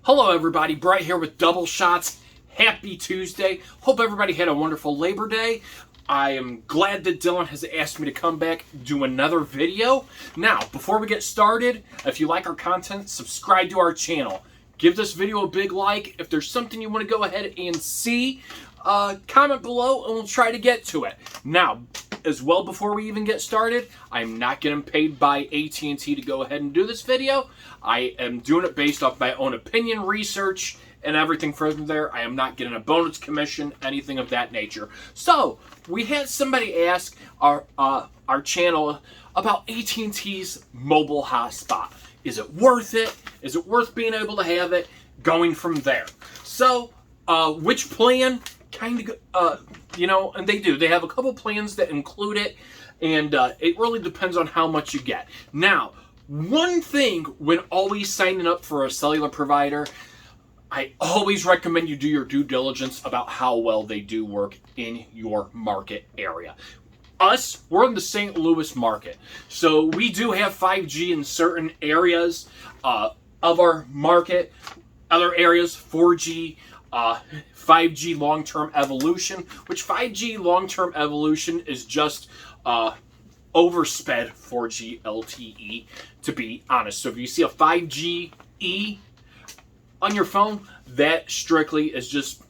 Hello everybody, Bright here with Double Shots. Happy Tuesday. Hope everybody had a wonderful Labor Day. I am glad that Dylan has asked me to come back and do another video. Now, before we get started, if you like our content, subscribe to our channel. Give this video a big like. If there's something you want to go ahead and see, comment below and we'll try to get to it. Now, as well, before we even get started, I'm not getting paid by AT&T to go ahead and do this video. I am doing it based off my own opinion, research, and everything from there. I am not getting a bonus commission, anything of that nature. So, we had somebody ask our channel about AT&T's mobile hotspot. Is it worth it? Is it worth being able to have it? Going from there. So, which plan? Kind of, and they have a couple plans that include it, and it really depends on how much you get. Now, one thing when always signing up for a cellular provider, I always recommend you do your due diligence about how well they do work in your market area. We're in the St. Louis market, so we do have 5G in certain areas of our market. Other areas, 4G, 5G long-term evolution, which 5G long-term evolution is just oversped 4G LTE, to be honest. So if you see a 5G E on your phone, that strictly is just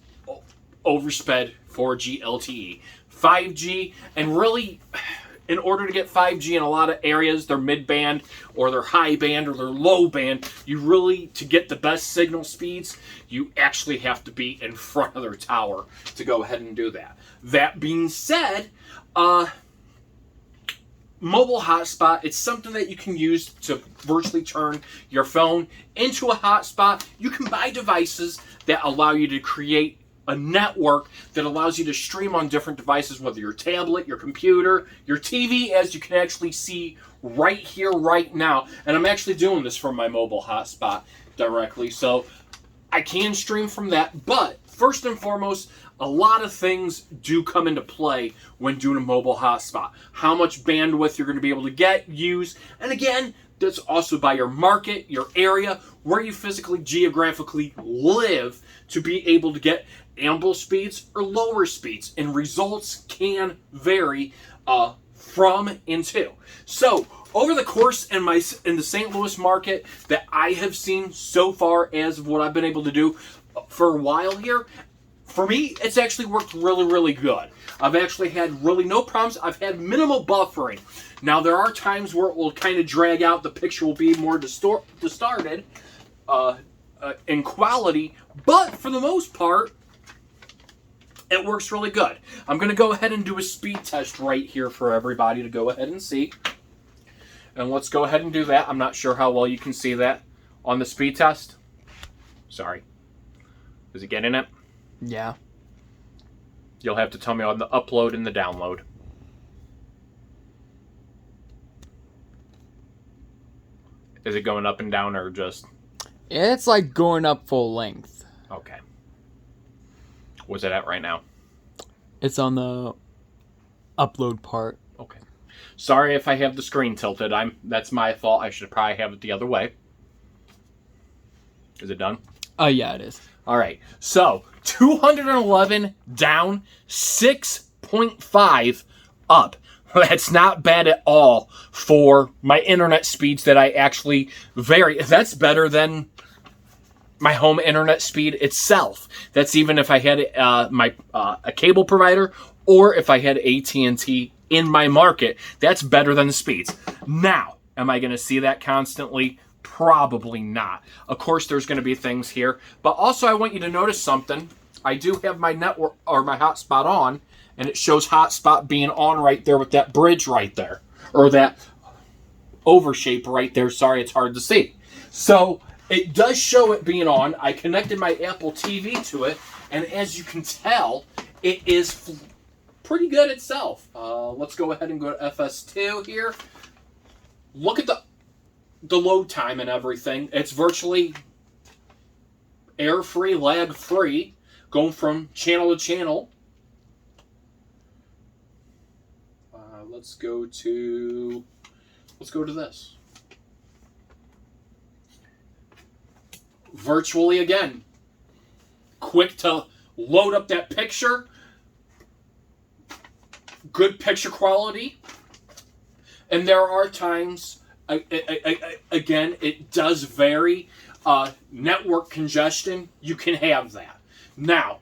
oversped 4G LTE. 5G, and really, in order to get 5G in a lot of areas, they're mid-band, or they're high-band, or they're low-band, you really, to get the best signal speeds, you actually have to be in front of their tower to go ahead and do that. That being said, mobile hotspot, it's something that you can use to virtually turn your phone into a hotspot. You can buy devices that allow you to create a network that allows you to stream on different devices, whether your tablet, your computer, your TV, as you can actually see right here, right now. And I'm actually doing this from my mobile hotspot directly, so I can stream from that. But first and foremost, a lot of things do come into play when doing a mobile hotspot. How much bandwidth you're going to be able to use, and again, that's also by your market, your area, where you physically, geographically live, to be able to get ample speeds or lower speeds, and results can vary from and to. So, over the course in the St. Louis market that I have seen so far, as of what I've been able to do for a while here, for me, it's actually worked really, really good. I've actually had really no problems. I've had minimal buffering. Now, there are times where it will kind of drag out. The picture will be more distorted in quality, but for the most part, it works really good. I'm going to go ahead and do a speed test right here for everybody to go ahead and see. And let's go ahead and do that. I'm not sure how well you can see that on the speed test. Sorry. Is it getting it? Yeah. You'll have to tell me on the upload and the download. Is it going up and down, or just... It's like going up full length. Okay. What's it at right now? It's on the upload part. Okay. Sorry if I have the screen tilted. That's my fault. I should probably have it the other way. Is it done? Yeah, it is. All right. So, 211 down, 6.5 up. That's not bad at all for my internet speeds that I actually vary. That's better than my home internet speed itself. That's even if I had a cable provider, or if I had AT&T in my market. That's better than the speeds. Now, am I going to see that constantly? Probably not. Of course, there's going to be things here, but also I want you to notice something. I do have my network, or my hotspot, on, and it shows hotspot being on right there with that bridge right there, or that overshape right there. Sorry, it's hard to see. So it does show it being on. I connected my Apple TV to it, and as you can tell, it is pretty good itself. Let's go ahead and go to FS2 here. Look at the load time and everything. It's virtually error-free, lag-free, going from channel to channel. Let's go to this. virtually, again, quick to load up that picture, good picture quality, and there are times, again, it does vary. Network congestion, you can have that. Now,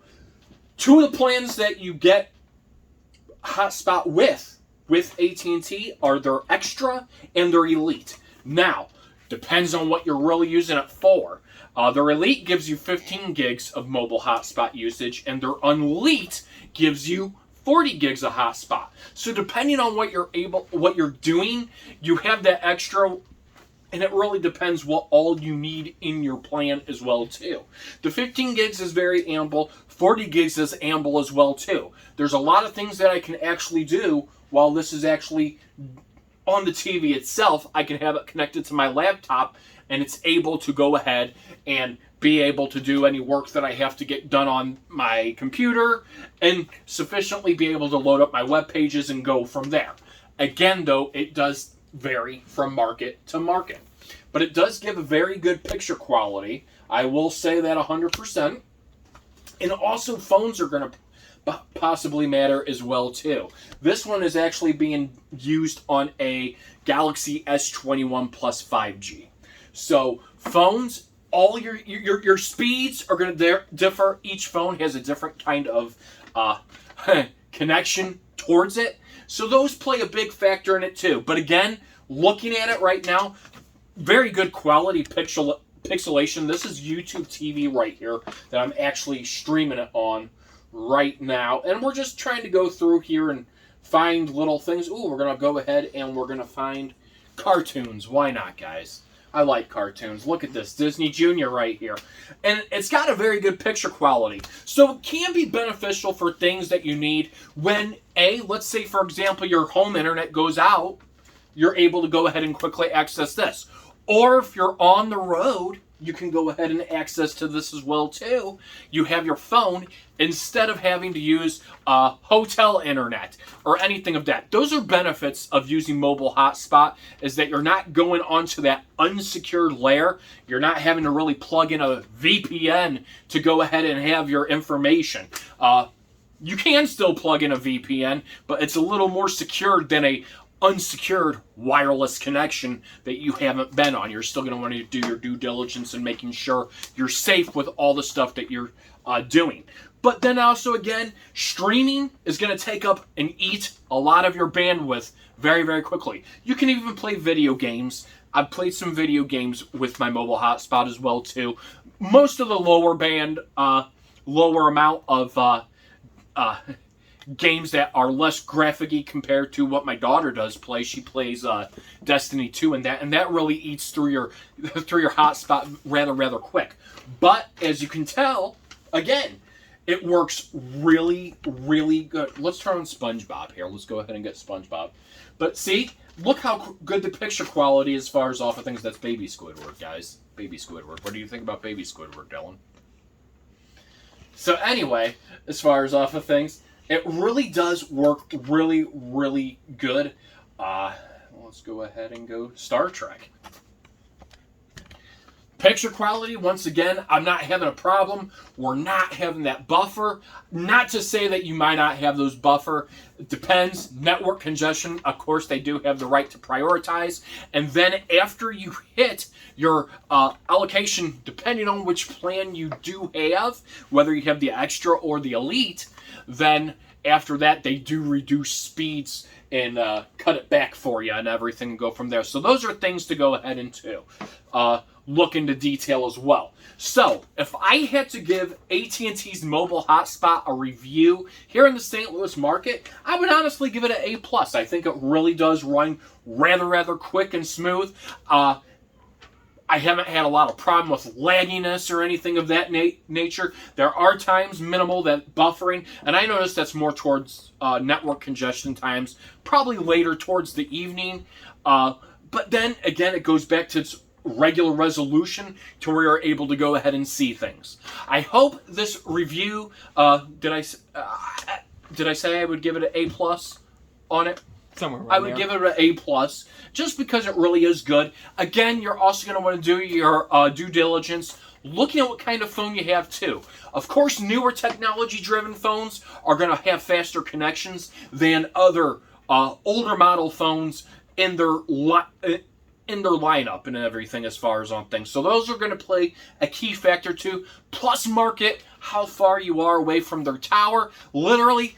two of the plans that you get Hotspot with AT&T are their Extra and their Elite. Now, depends on what you're really using it for. Their Elite gives you 15 gigs of mobile hotspot usage, and their Unlite gives you 40 gigs of hotspot. So depending on what you're doing, you have that extra, and it really depends what all you need in your plan as well too. The 15 gigs is very ample. 40 gigs is ample as well too. There's a lot of things that I can actually do while this is actually on the TV itself. I can have it connected to my laptop, and it's able to go ahead and be able to do any work that I have to get done on my computer, and sufficiently be able to load up my web pages and go from there. Again, though, it does vary from market to market, but it does give a very good picture quality. I will say that 100%. And also, phones are going to possibly matter as well too. This one is actually being used on a Galaxy S21 Plus 5G. So phones, all your speeds are going to differ. Each phone has a different kind of connection towards it. So those play a big factor in it too. But again, looking at it right now, very good quality pixelation. This is YouTube TV right here that I'm actually streaming it on right now. And we're just trying to go through here and find little things. Ooh, we're going to go ahead and we're going to find cartoons. Why not, guys? I like cartoons. Look at this. Disney Junior right here. And it's got a very good picture quality. So it can be beneficial for things that you need when, let's say, for example, your home internet goes out. You're able to go ahead and quickly access this. Or if you're on the road, you can go ahead and access to this as well too. You have your phone instead of having to use hotel internet or anything of that. Those are benefits of using mobile hotspot, is that you're not going onto that unsecured layer. You're not having to really plug in a VPN to go ahead and have your information. You can still plug in a VPN, but it's a little more secured than a unsecured wireless connection that you haven't been on. You're still going to want to do your due diligence and making sure you're safe with all the stuff that you're doing. But then also, again, streaming is going to take up and eat a lot of your bandwidth very, very quickly. You can even play video games. I've played some video games with my mobile hotspot as well too. Most of the lower amount of games that are less graphic-y compared to what my daughter does play. She plays Destiny 2 and that really eats through your hotspot rather quick. But as you can tell, again, it works really, really good. Let's turn on SpongeBob here. Let's go ahead and get SpongeBob. But see, look how good the picture quality as far as off of things. That's Baby Squidward, guys. Baby Squidward. What do you think about Baby Squidward, Dylan? So anyway, as far as off of things, it really does work really, really good. Let's go ahead and go Star Trek. Picture quality, once again, I'm not having a problem. We're not having that buffer. Not to say that you might not have those buffer. It depends. Network congestion, of course, they do have the right to prioritize. And then after you hit your allocation, depending on which plan you do have, whether you have the Extra or the Elite, then after that, they do reduce speeds and cut it back for you and everything and go from there. So those are things to go ahead and look into detail as well. So if I had to give AT&T's mobile hotspot a review here in the St. Louis market, I would honestly give it an A+. I think it really does run rather quick and smooth. I haven't had a lot of problem with lagginess or anything of that nature. There are times minimal that buffering, and I notice that's more towards network congestion times, probably later towards the evening. But then again, it goes back to its regular resolution to where you're able to go ahead and see things. I hope this review, did I say I would give it an A+ on it? Somewhere around I would there. give it an A+, just because it really is good. Again, you're also going to want to do your due diligence. looking at what kind of phone you have too. Of course, newer technology-driven phones are going to have faster connections than other older model phones in their lineup and everything as far as on things. So those are going to play a key factor too. Plus market, how far you are away from their tower. Literally,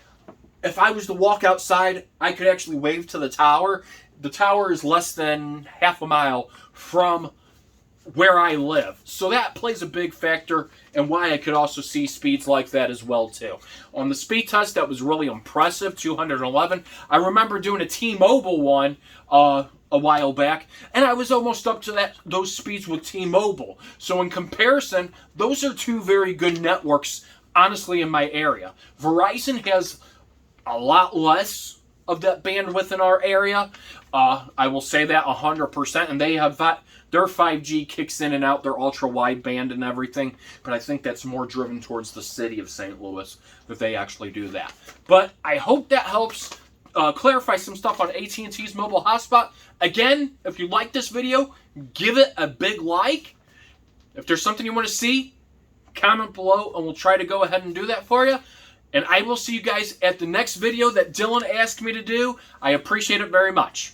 if I was to walk outside, I could actually wave to the tower. The tower is less than half a mile from where I live. So that plays a big factor and why I could also see speeds like that as well too. On the speed test, that was really impressive, 211. I remember doing a T-Mobile one a while back, and I was almost up to those speeds with T-Mobile. So in comparison, those are two very good networks, honestly, in my area. Verizon has a lot less of that bandwidth in our area. I will say that 100%, and they have that. Their 5G kicks in and out, their ultra-wideband and everything, but I think that's more driven towards the city of St. Louis that they actually do that. But I hope that helps clarify some stuff on AT&T's mobile hotspot. Again, if you like this video, give it a big like. If there's something you want to see, comment below, and we'll try to go ahead and do that for you. And I will see you guys at the next video that Dylan asked me to do. I appreciate it very much.